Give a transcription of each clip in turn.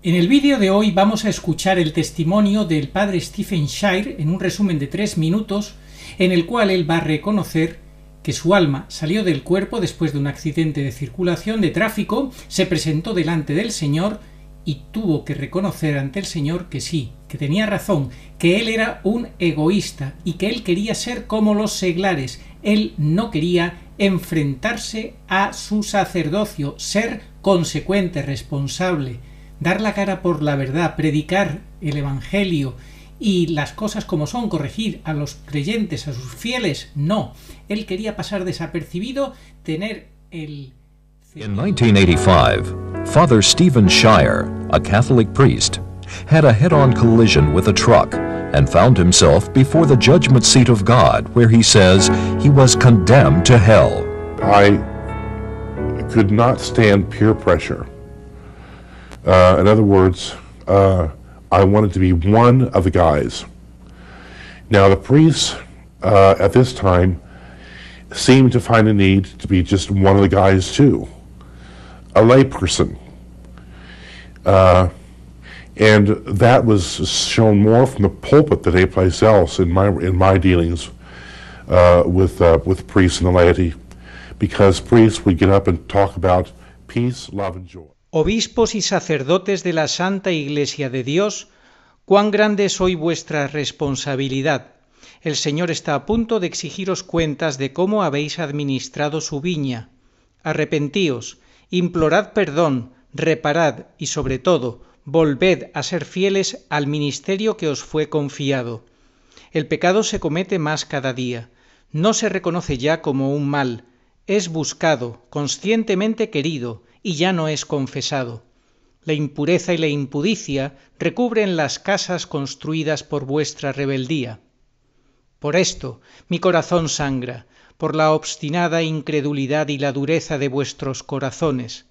En el vídeo de hoy vamos a escuchar el testimonio del padre Stephen Shire en un resumen de 3 minutos en el cual él va a reconocer que su alma salió del cuerpo después de un accidente de circulación de tráfico, se presentó delante del Señor y tuvo que reconocer ante el Señor que sí, que tenía razón, que él era un egoísta y que él quería ser como los seglares. Él no quería enfrentarse a su sacerdocio, ser consecuente, responsable, dar la cara por la verdad, predicar el Evangelio y las cosas como son, corregir a los creyentes, a sus fieles. No, él quería pasar desapercibido, tener el... In 1985, Father Stephen Shire, a Catholic priest, had a head-on collision with a truck and found himself before the judgment seat of God, where he says he was condemned to hell. I could not stand peer pressure. In other words, I wanted to be one of the guys. Now the priests at this time seemed to find a need to be just one of the guys too, a lay person. And that was shown more from the pulpit than any place else in my dealings with priests and the laity, because priests would get up and talk about peace, love, and joy. Obispos y sacerdotes de la Santa Iglesia de Dios, cuán grande es hoy vuestra responsabilidad. El Señor está a punto de exigiros cuentas de cómo habéis administrado su viña. Arrepentíos, implorad perdón, reparad y, sobre todo, volved a ser fieles al ministerio que os fue confiado. El pecado se comete más cada día. No se reconoce ya como un mal. Es buscado, conscientemente querido, y ya no es confesado. La impureza y la impudicia recubren las casas construidas por vuestra rebeldía. Por esto mi corazón sangra, por la obstinada incredulidad y la dureza de vuestros corazones.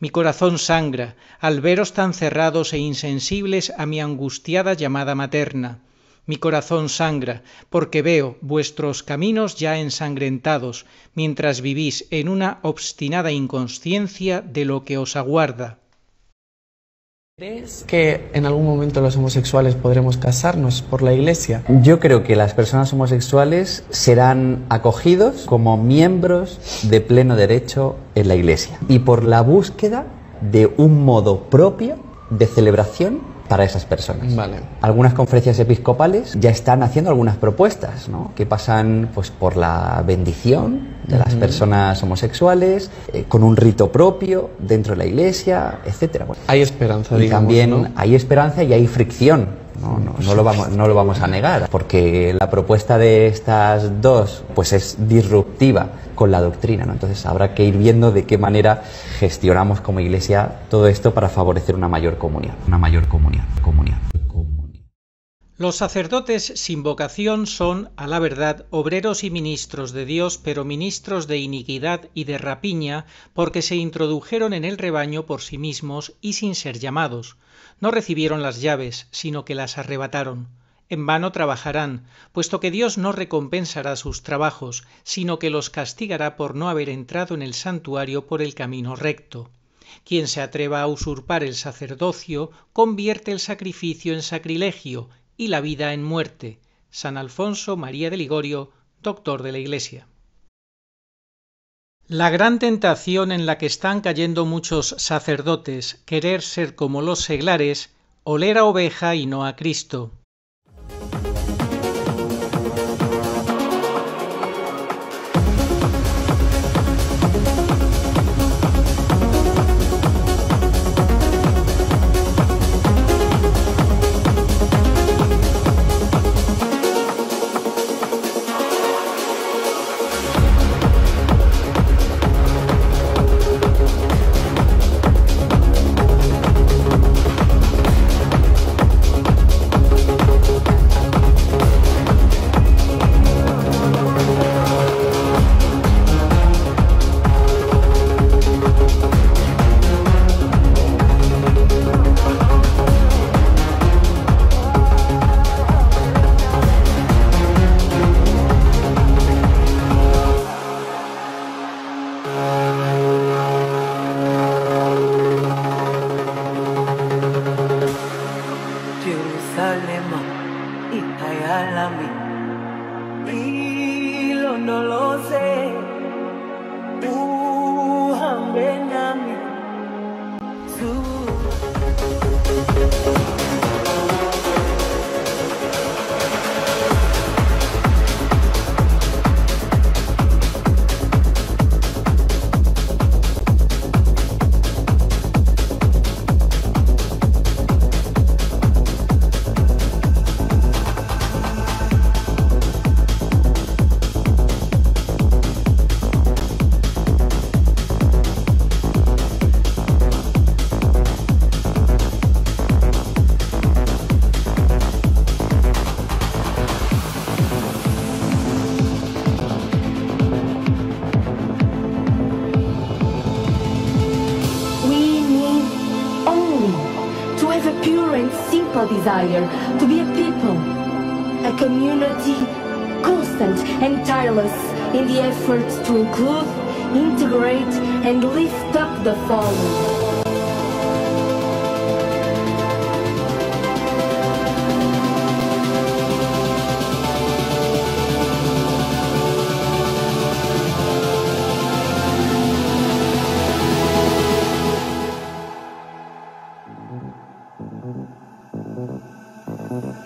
Mi corazón sangra al veros tan cerrados e insensibles a mi angustiada llamada materna. Mi corazón sangra porque veo vuestros caminos ya ensangrentados, mientras vivís en una obstinada inconsciencia de lo que os aguarda. ¿Crees que en algún momento los homosexuales podremos casarnos por la Iglesia? Yo creo que las personas homosexuales serán acogidos como miembros de pleno derecho en la Iglesia y por la búsqueda de un modo propio de celebración para esas personas. Vale. Algunas conferencias episcopales ya están haciendo algunas propuestas, ¿no?, que pasan pues por la bendición de las personas homosexuales, con un rito propio dentro de la Iglesia, etcétera. Bueno, hay esperanza, y digamos, también ¿no? Hay esperanza y hay fricción. No lo vamos a negar, porque la propuesta de estas dos pues es disruptiva con la doctrina, ¿no? Entonces habrá que ir viendo de qué manera gestionamos como Iglesia todo esto para favorecer una mayor comunión. Los sacerdotes sin vocación son, a la verdad, obreros y ministros de Dios, pero ministros de iniquidad y de rapiña, porque se introdujeron en el rebaño por sí mismos y sin ser llamados. No recibieron las llaves, sino que las arrebataron. En vano trabajarán, puesto que Dios no recompensará sus trabajos, sino que los castigará por no haber entrado en el santuario por el camino recto. Quien se atreva a usurpar el sacerdocio, convierte el sacrificio en sacrilegio y la vida en muerte. San Alfonso María de Ligorio, doctor de la Iglesia. La gran tentación en la que están cayendo muchos sacerdotes, querer ser como los seglares, oler a oveja y no a Cristo. have a pure and simple desire to be a people, a community constant and tireless in the effort to include, integrate and lift up the fallen.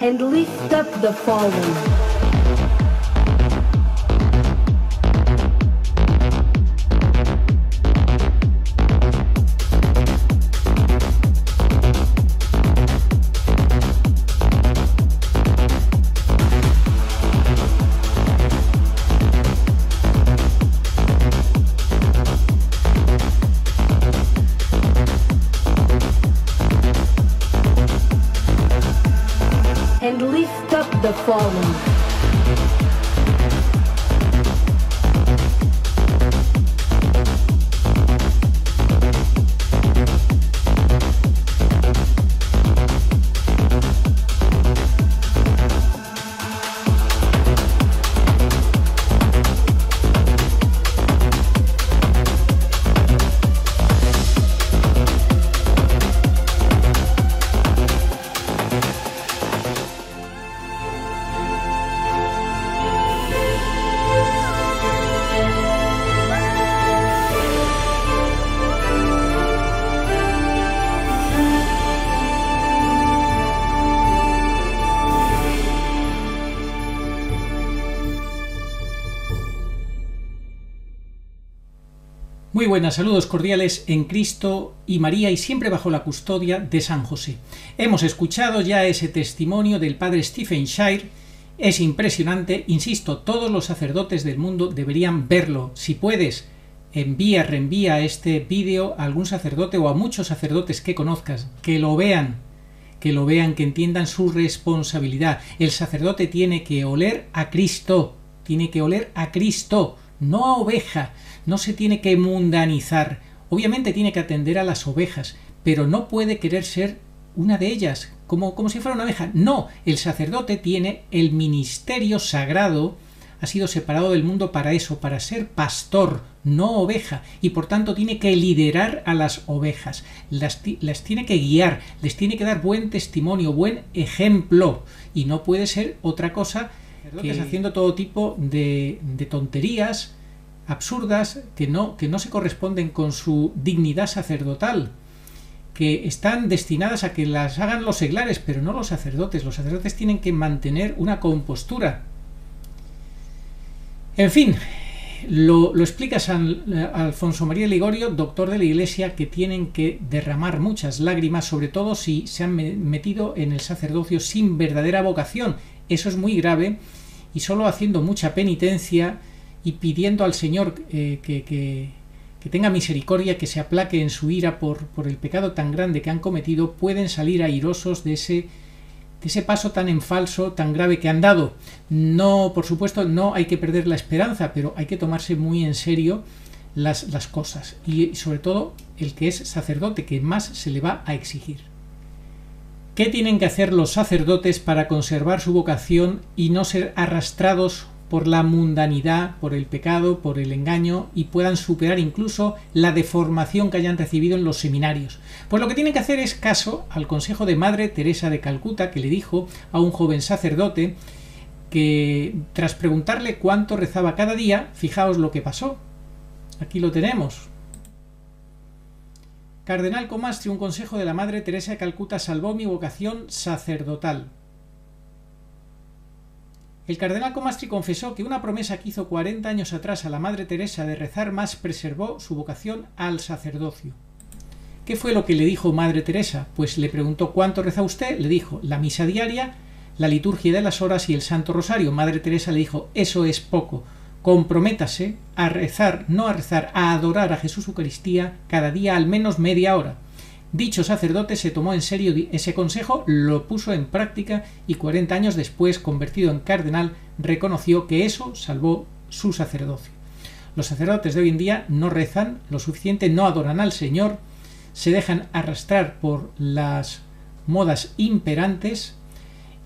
And lift up the fallen. And lift up the fallen. Muy buenas, saludos cordiales en Cristo y María y siempre bajo la custodia de San José. Hemos escuchado ya ese testimonio del padre Stephen Shire. Es impresionante, insisto, todos los sacerdotes del mundo deberían verlo. Si puedes, reenvía este vídeo a algún sacerdote o a muchos sacerdotes que conozcas, que lo vean, que entiendan su responsabilidad. El sacerdote tiene que oler a Cristo, no a oveja. No se tiene que mundanizar. Obviamente tiene que atender a las ovejas, pero no puede querer ser una de ellas, como si fuera una oveja. No, el sacerdote tiene el ministerio sagrado, ha sido separado del mundo para eso, para ser pastor, no oveja, y por tanto tiene que liderar a las ovejas, las tiene que guiar, les tiene que dar buen testimonio, buen ejemplo, y no puede ser otra cosa que haciendo todo tipo de tonterías absurdas que no se corresponden con su dignidad sacerdotal, que están destinadas a que las hagan los seglares, pero no los sacerdotes. Los sacerdotes tienen que mantener una compostura. En fin, lo explica San Alfonso María Ligorio, doctor de la Iglesia, que tienen que derramar muchas lágrimas, sobre todo si se han metido en el sacerdocio sin verdadera vocación. Eso es muy grave, y solo haciendo mucha penitencia y pidiendo al Señor que tenga misericordia, que se aplaque en su ira por el pecado tan grande que han cometido, pueden salir airosos de ese paso tan en falso, tan grave que han dado. No, por supuesto, no hay que perder la esperanza, pero hay que tomarse muy en serio las cosas, y sobre todo el que es sacerdote, que más se le va a exigir. ¿Qué tienen que hacer los sacerdotes para conservar su vocación y no ser arrastrados por la mundanidad, por el pecado, por el engaño, y puedan superar incluso la deformación que hayan recibido en los seminarios? Pues lo que tienen que hacer es caso al consejo de Madre Teresa de Calcuta, que le dijo a un joven sacerdote que, tras preguntarle cuánto rezaba cada día, fijaos lo que pasó. Aquí lo tenemos. Cardenal Comastri, un consejo de la Madre Teresa de Calcuta salvó mi vocación sacerdotal. El cardenal Comastri confesó que una promesa que hizo 40 años atrás a la Madre Teresa de rezar más preservó su vocación al sacerdocio. ¿Qué fue lo que le dijo Madre Teresa? Pues le preguntó: ¿cuánto reza usted? Le dijo: la misa diaria, la liturgia de las horas y el Santo Rosario. Madre Teresa le dijo: eso es poco. Comprométase a rezar, no a rezar, a adorar a Jesús Eucaristía cada día al menos media hora. Dicho sacerdote se tomó en serio ese consejo, lo puso en práctica y 40 años después, convertido en cardenal, reconoció que eso salvó su sacerdocio. Los sacerdotes de hoy en día no rezan lo suficiente, no adoran al Señor, se dejan arrastrar por las modas imperantes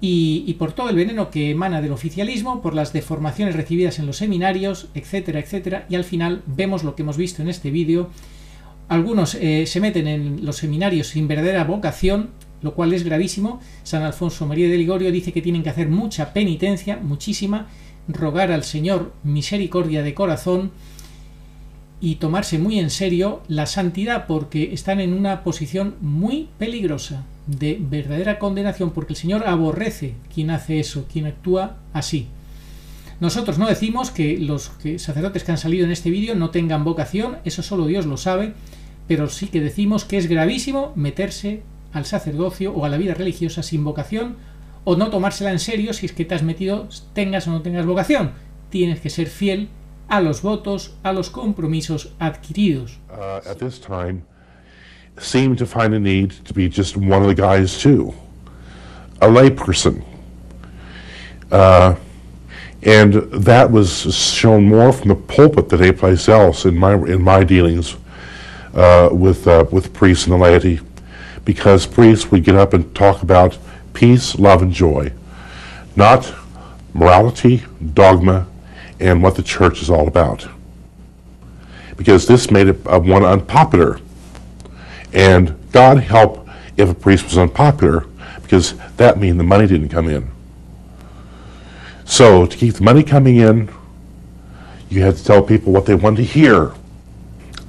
y por todo el veneno que emana del oficialismo, por las deformaciones recibidas en los seminarios, etcétera, etcétera, y al final vemos lo que hemos visto en este vídeo. Algunos se meten en los seminarios sin verdadera vocación, lo cual es gravísimo. San Alfonso María de Ligorio dice que tienen que hacer mucha penitencia, muchísima, rogar al Señor misericordia de corazón y tomarse muy en serio la santidad, porque están en una posición muy peligrosa de verdadera condenación, porque el Señor aborrece quien hace eso, quien actúa así. Nosotros no decimos que los sacerdotes que han salido en este vídeo no tengan vocación, eso solo Dios lo sabe, pero sí que decimos que es gravísimo meterse al sacerdocio o a la vida religiosa sin vocación, o no tomársela en serio si es que te has metido, tengas o no tengas vocación. Tienes que ser fiel a los votos, a los compromisos adquiridos. At this time, seemed to find a need to be just one of the guys too, a lay person. And that was shown more from the pulpit than any place else in my dealings with priests and the laity, because priests would get up and talk about peace, love, and joy, not morality, dogma, and what the church is all about. Because this made it one unpopular, and God help if a priest was unpopular, because that means the money didn't come in. So to keep the money coming in, you had to tell people what they wanted to hear.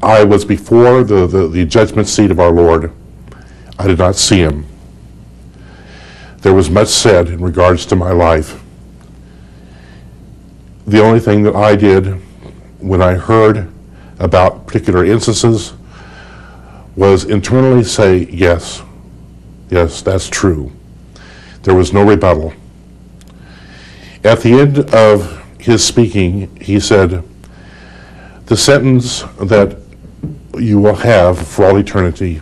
I was before the judgment seat of our Lord. I did not see him. There was much said in regards to my life. The only thing that I did when I heard about particular instances was internally say, yes, that's true. There was no rebuttal. At the end of his speaking, he said, the sentence that you will have for all eternity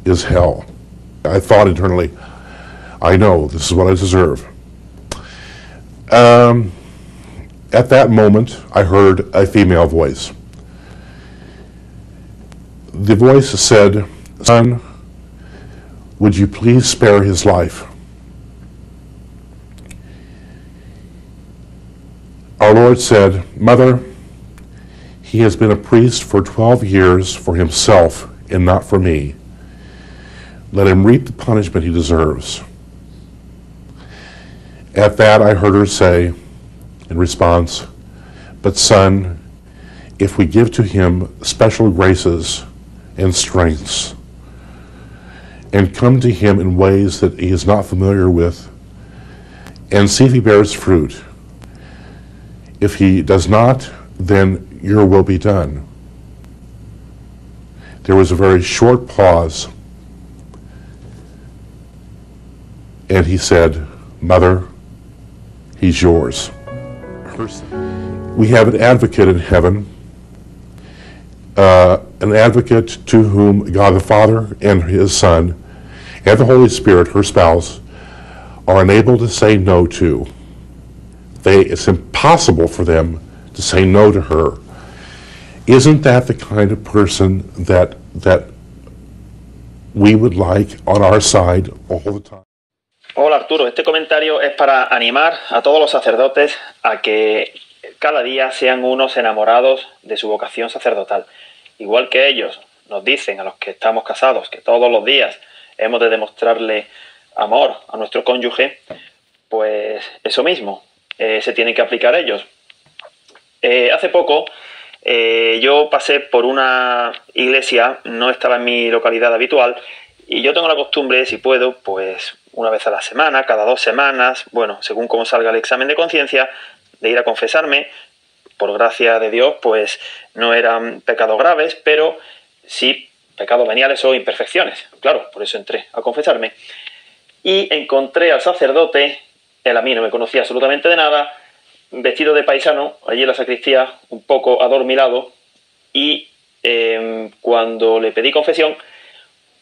is hell. I thought internally, I know, this is what I deserve. At that moment, I heard a female voice. The voice said, son, would you please spare his life? Our Lord said, Mother, he has been a priest for 12 years for himself and not for me. Let him reap the punishment he deserves. At that, I heard her say, in response, but son, if we give to him special graces and strengths, and come to him in ways that he is not familiar with, and see if he bears fruit. If he does not, then your will be done. There was a very short pause, and he said, Mother, he's yours. We have an advocate in heaven, an advocate to whom God the Father and his Son and the Holy Spirit, her spouse, are unable to say no to. It's impossible for them to say no to her. Isn't that the kind of person that we would like on our side all the time? Hola Arturo, este comentario es para animar a todos los sacerdotes a que cada día sean unos enamorados de su vocación sacerdotal. Igual que ellos nos dicen a los que estamos casados que todos los días hemos de demostrarle amor a nuestro cónyuge, pues eso mismo se tiene que aplicar a ellos. Hace poco yo pasé por una iglesia, no estaba en mi localidad habitual, y yo tengo la costumbre, si puedo, pues una vez a la semana, cada 2 semanas, bueno, según cómo salga el examen de conciencia, de ir a confesarme. Por gracia de Dios, pues no eran pecados graves, pero sí pecados veniales o imperfecciones. Claro, por eso entré a confesarme. Y encontré al sacerdote, él a mí no me conocía absolutamente de nada, vestido de paisano, allí en la sacristía, un poco adormilado, y cuando le pedí confesión,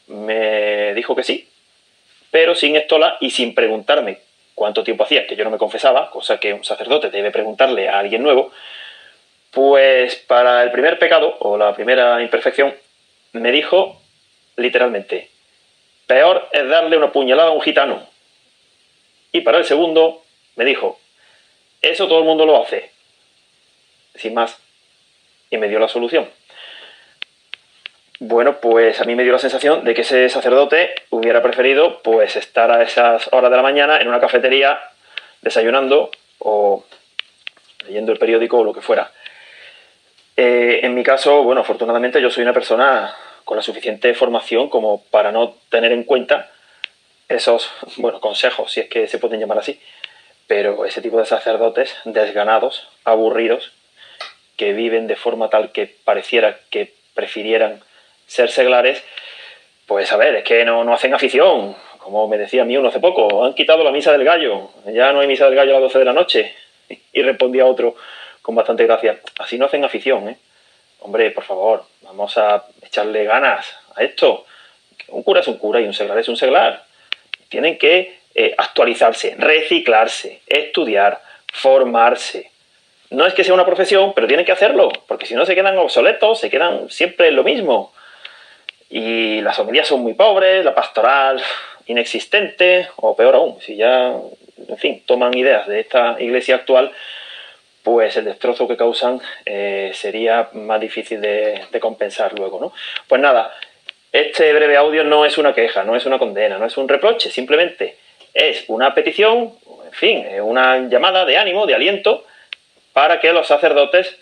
me dijo que sí, pero sin estola y sin preguntarme cuánto tiempo hacía que yo no me confesaba, cosa que un sacerdote debe preguntarle a alguien nuevo. Pues para el primer pecado, o la primera imperfección, me dijo literalmente, peor es darle una puñalada a un gitano. Y para el segundo me dijo, eso todo el mundo lo hace. Sin más. Y me dio la solución. Bueno, pues a mí me dio la sensación de que ese sacerdote hubiera preferido pues estar a esas horas de la mañana en una cafetería desayunando o leyendo el periódico o lo que fuera. En mi caso, bueno, afortunadamente yo soy una persona con la suficiente formación como para no tener en cuenta esos, bueno, consejos, si es que se pueden llamar así, pero ese tipo de sacerdotes desganados, aburridos, que viven de forma tal que pareciera que prefirieran ser seglares, pues a ver, es que no hacen afición. Como me decía a mí uno hace poco, han quitado la misa del gallo, ya no hay misa del gallo a las 12 de la noche. Y respondía otro con bastante gracia, así no hacen afición, ¿eh? Hombre, por favor, vamos a echarle ganas a esto. Un cura es un cura y un seglar es un seglar. Tienen que actualizarse, reciclarse, estudiar, formarse. No es que sea una profesión, pero tienen que hacerlo, porque si no se quedan obsoletos, se quedan siempre en lo mismo. Y las homilías son muy pobres, la pastoral inexistente, o peor aún, si ya, en fin, toman ideas de esta iglesia actual, pues el destrozo que causan sería más difícil de compensar luego, ¿no? Pues nada, este breve audio no es una queja, no es una condena, no es un reproche, simplemente es una petición, en fin, una llamada de ánimo, de aliento, para que los sacerdotes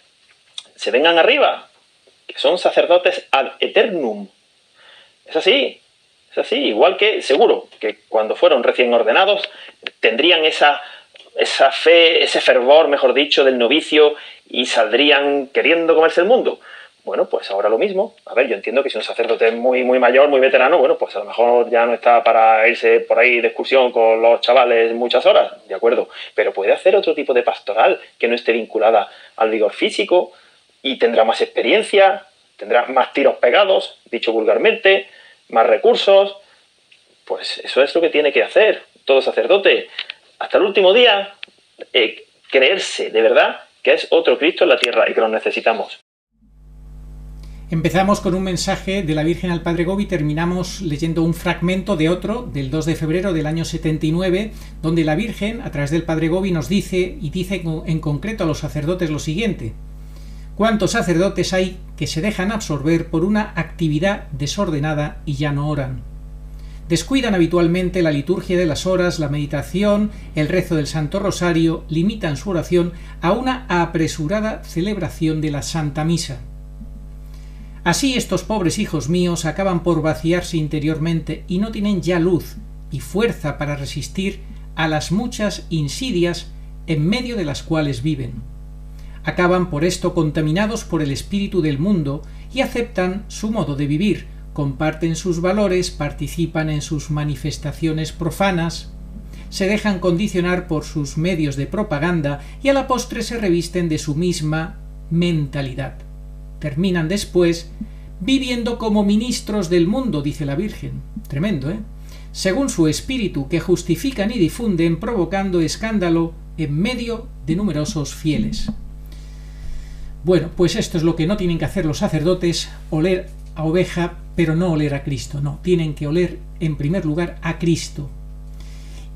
se vengan arriba, que son sacerdotes ad eternum. Es así, igual que seguro que cuando fueron recién ordenados tendrían esa fe, ese fervor, mejor dicho, del novicio y saldrían queriendo comerse el mundo. Bueno, pues ahora lo mismo. A ver, yo entiendo que si un sacerdote es muy mayor, muy veterano, bueno, pues a lo mejor ya no está para irse por ahí de excursión con los chavales muchas horas, de acuerdo, pero puede hacer otro tipo de pastoral que no esté vinculada al vigor físico y tendrá más experiencia, tendrá más tiros pegados, dicho vulgarmente, más recursos. Pues eso es lo que tiene que hacer todo sacerdote. Hasta el último día, creerse de verdad que es otro Cristo en la tierra y que lo necesitamos. Empezamos con un mensaje de la Virgen al Padre Gobi y terminamos leyendo un fragmento de otro, del 2 de febrero del año 79, donde la Virgen, a través del Padre Gobi, nos dice, y dice en concreto a los sacerdotes lo siguiente: ¿cuántos sacerdotes hay que se dejan absorber por una actividad desordenada y ya no oran? Descuidan habitualmente la liturgia de las horas, la meditación, el rezo del Santo Rosario, limitan su oración a una apresurada celebración de la Santa Misa. Así estos pobres hijos míos acaban por vaciarse interiormente y no tienen ya luz y fuerza para resistir a las muchas insidias en medio de las cuales viven. Acaban por esto contaminados por el espíritu del mundo y aceptan su modo de vivir, comparten sus valores, participan en sus manifestaciones profanas, se dejan condicionar por sus medios de propaganda y a la postre se revisten de su misma mentalidad. Terminan después viviendo como ministros del mundo, dice la Virgen. Tremendo, ¿eh? Según su espíritu, que justifican y difunden, provocando escándalo en medio de numerosos fieles. Bueno, pues esto es lo que no tienen que hacer los sacerdotes: oler a oveja, pero no oler a Cristo. No, tienen que oler en primer lugar a Cristo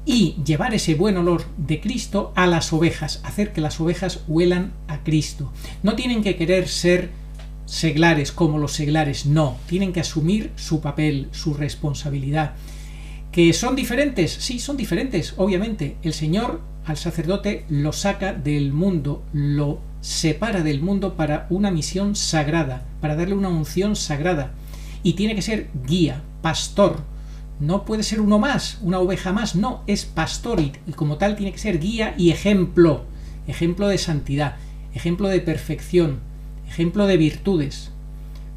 y llevar ese buen olor de Cristo a las ovejas, hacer que las ovejas huelan a Cristo. No tienen que querer ser seglares como los seglares, no, tienen que asumir su papel, su responsabilidad. ¿Que son diferentes? Sí, son diferentes, obviamente. El Señor al sacerdote lo saca del mundo, lo separa del mundo para una misión sagrada, para darle una unción sagrada, y tiene que ser guía, pastor. No puede ser uno más, una oveja más, no, es pastor y como tal tiene que ser guía y ejemplo, ejemplo de santidad, ejemplo de perfección, ejemplo de virtudes,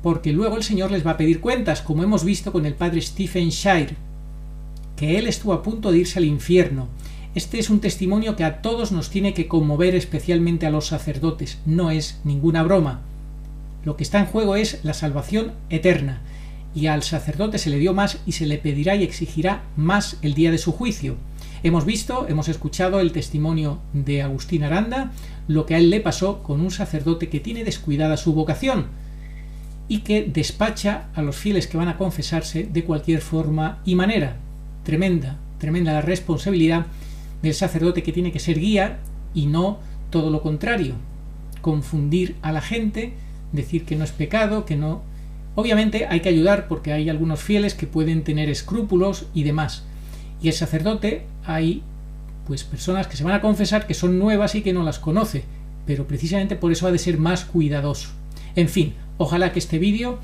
porque luego el Señor les va a pedir cuentas, como hemos visto con el padre Stephen Shire, que él estuvo a punto de irse al infierno. Este es un testimonio que a todos nos tiene que conmover, especialmente a los sacerdotes. No es ninguna broma. Lo que está en juego es la salvación eterna, y al sacerdote se le dio más y se le pedirá y exigirá más el día de su juicio. Hemos visto, hemos escuchado el testimonio de Agustín Aranda, lo que a él le pasó con un sacerdote que tiene descuidada su vocación. y que despacha a los fieles que van a confesarse de cualquier forma y manera. Tremenda la responsabilidad del sacerdote, que tiene que ser guía y no todo lo contrario, confundir a la gente, decir que no es pecado, que no... Obviamente hay que ayudar porque hay algunos fieles que pueden tener escrúpulos y demás. Y el sacerdote, hay pues personas que se van a confesar que son nuevas y que no las conoce, pero precisamente por eso ha de ser más cuidadoso. En fin, ojalá que este vídeo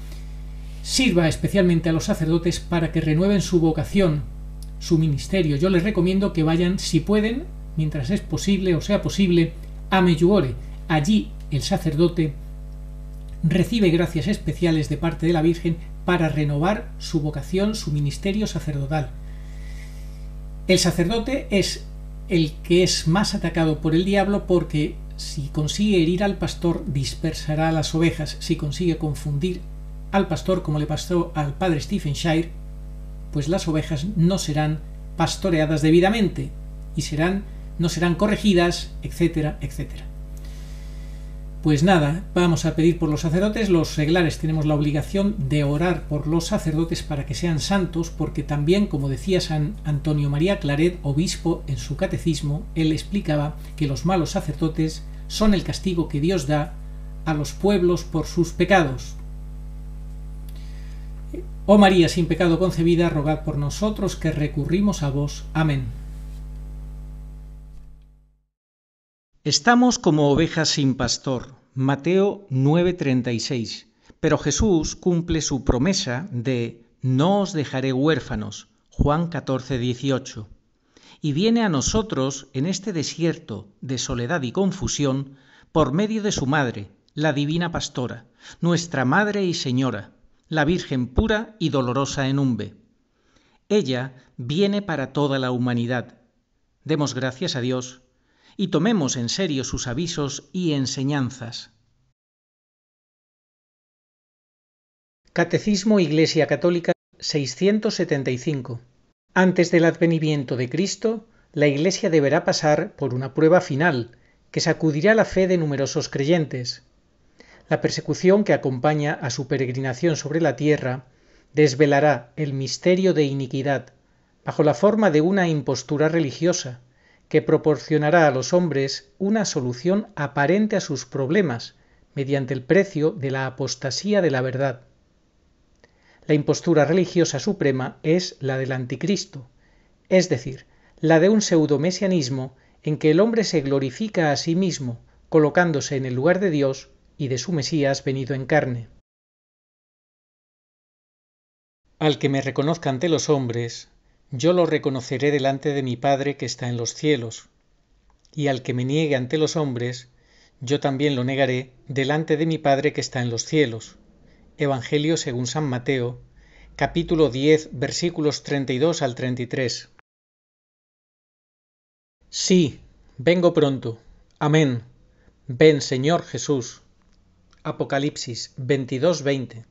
sirva especialmente a los sacerdotes para que renueven su vocación, su ministerio. Yo les recomiendo que vayan, si pueden, mientras es posible o sea posible, a Medjugorje. Allí el sacerdote recibe gracias especiales de parte de la Virgen para renovar su vocación, su ministerio sacerdotal. El sacerdote es el que es más atacado por el diablo, porque si consigue herir al pastor, dispersará a las ovejas. Si consigue confundir al pastor, como le pasó al padre Stephen Shire, pues las ovejas no serán pastoreadas debidamente y no serán corregidas, etcétera, etcétera. Pues nada, vamos a pedir por los sacerdotes. Los seglares tenemos la obligación de orar por los sacerdotes para que sean santos, porque también, como decía San Antonio María Claret, obispo, en su catecismo, él explicaba que los malos sacerdotes son el castigo que Dios da a los pueblos por sus pecados. Oh María, sin pecado concebida, rogad por nosotros que recurrimos a vos. Amén. Estamos como ovejas sin pastor. Mateo 9:36. Pero Jesús cumple su promesa de no os dejaré huérfanos. Juan 14:18. Y viene a nosotros en este desierto de soledad y confusión por medio de su madre, la divina pastora, nuestra Madre y Señora, la Virgen pura y dolorosa en Umbe. Ella viene para toda la humanidad. Demos gracias a Dios y tomemos en serio sus avisos y enseñanzas. Catecismo Iglesia Católica 675. Antes del advenimiento de Cristo, la Iglesia deberá pasar por una prueba final que sacudirá la fe de numerosos creyentes. La persecución que acompaña a su peregrinación sobre la tierra desvelará el misterio de iniquidad bajo la forma de una impostura religiosa que proporcionará a los hombres una solución aparente a sus problemas mediante el precio de la apostasía de la verdad. La impostura religiosa suprema es la del anticristo, es decir, la de un pseudomesianismo en que el hombre se glorifica a sí mismo, colocándose en el lugar de Dios y de su Mesías venido en carne. Al que me reconozca ante los hombres, yo lo reconoceré delante de mi Padre que está en los cielos, y al que me niegue ante los hombres, yo también lo negaré delante de mi Padre que está en los cielos. Evangelio según San Mateo, capítulo 10, versículos 32 al 33. Sí, vengo pronto. Amén. Ven, Señor Jesús. Apocalipsis 22:20.